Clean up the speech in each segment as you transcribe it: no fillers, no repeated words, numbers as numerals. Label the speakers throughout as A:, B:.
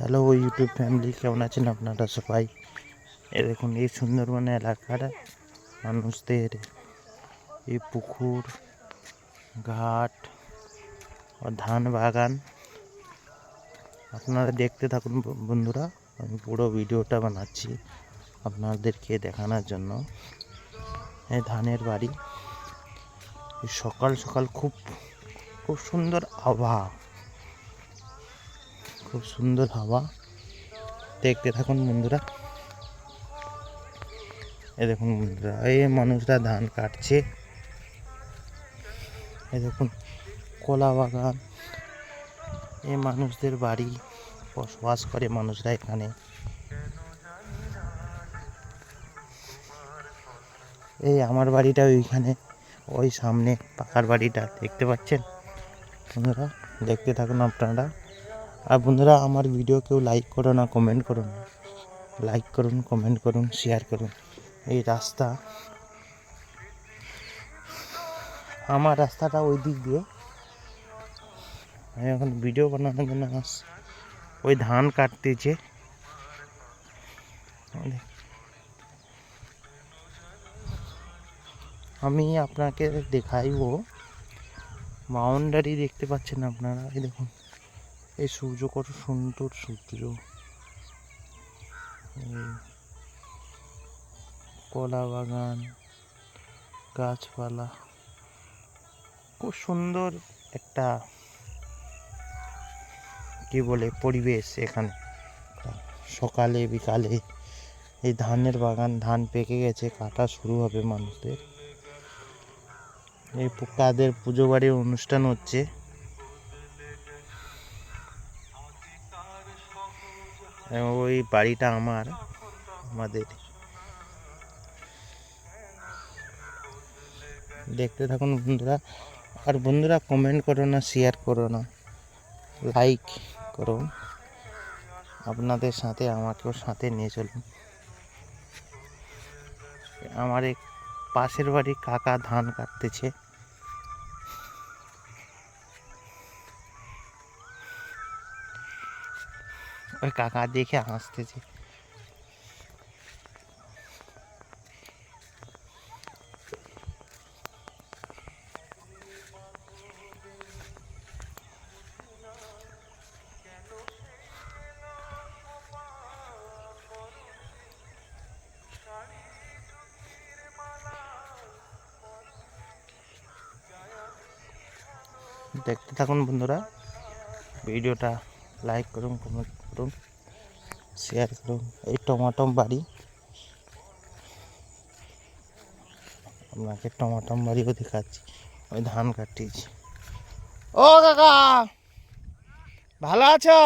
A: Hello YouTube family, কেমন আছেন আপনারা সবাই? দেখুন এই সুন্দরবন এলাকার মানুষদের এই পুকুর, ঘাট ও ধান বাগান আপনারা দেখতে থাকুন বন্ধুরা। আমি পুরো ভিডিওটা বানাচ্ছি আপনাদেরকে দেখানোর জন্য। এই ধানের বাড়ি, সকাল সকাল খুব খুব সুন্দর আবহাওয়া, খুব সুন্দর হাওয়া। দেখতে থাকুন বন্ধুরা। এই দেখুন বন্ধুরা, এই মানুষরা ধান কাটছে। এই দেখুন কলা বাগান, এই মানুষদের বাড়ি, বসবাস করে মানুষরা এখানে। এই আমার বাড়িটা ওইখানে, ওই সামনে পাকার বাড়িটা দেখতে পাচ্ছেন বন্ধুরা। দেখতে থাকুন আপনারা। আর বন্ধুরা, আমার ভিডিও কেউ লাইক করো না, কমেন্ট করুন, লাইক করুন, কমেন্ট করুন, শেয়ার করুন। এই রাস্তা, আমার রাস্তাটা ওই দিক দিয়ে। আমি এখন ভিডিও বানানোর জন্য ওই ধান কাটতেছে। আমি আপনাকে দেখাইবো বাউন্ডারি, দেখতে পাচ্ছেন আপনারা। এই দেখুন এই সূর্য, কত সুন্দর সূর্য। কলা বাগান, গাছপালা, খুব সুন্দর একটা কি বলে পরিবেশ এখানে। সকালে বিকালে এই ধানের বাগান, ধান পেকে গেছে, কাটা শুরু হবে মানুষদের। এই কাদের পুজো বাড়ির অনুষ্ঠান হচ্ছে। ওই বাড়িটা আমাদের। দেখতে থাকুন বন্ধুরা। আর বন্ধুরা, কমেন্ট করো না, শেয়ার করো না, লাইক করো। আপনাদের সাথে আমাকেও সাথে নিয়ে চলুন। আমার এক পাশের বাড়ি কাকা ধান কাটতেছে। ওই কাকা দেখে হাসতেছে। দেখতে থাকুন বন্ধুরা, ভিডিওটা লাইক করুন, কমেন্ট করুন, শেয়ার করুন। এই টমাটম বাড়ি, আপনাকে টমাটম বাড়িও দেখাচ্ছি। ওই ধান কাটতেছি। ও কাকা, ভালো আছো?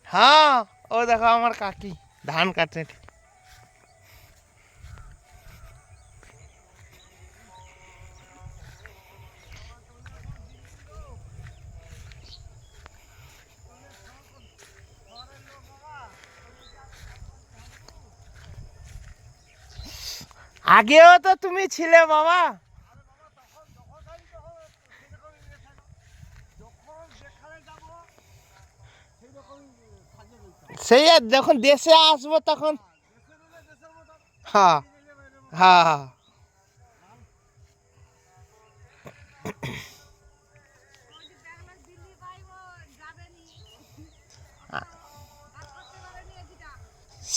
A: হ্যাঁ, ও দেখো আমার কাকি ধান কাটে। আগেও তো তুমি ছিলে বাবা। সেই আর যখন দেশে আসবো তখন। হ্যাঁ হ্যাঁ।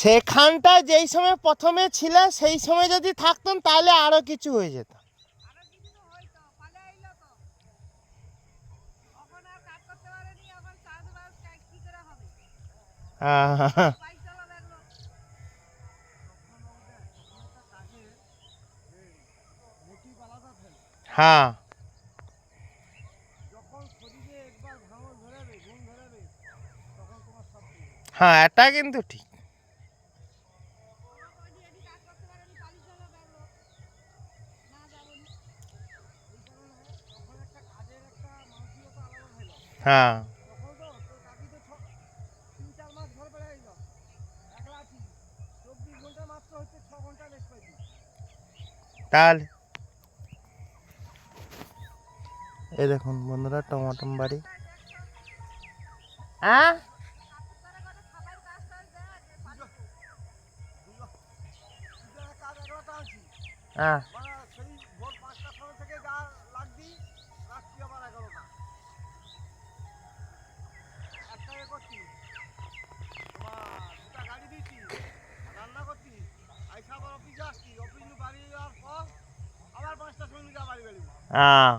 A: সেখানটা যেই সময় প্রথমে ছিল, সেই সময় যদি থাকতাম তাহলে আরো কিছু হয়ে যেত। হ্যাঁ, হ্যাঁ, এটা কিন্তু ঠিক। হ্যাঁ, তাহলে এই দেখুন বন্ধুরা টমাটম বাড়ি। হ্যাঁ হ্যাঁ হ্যাঁ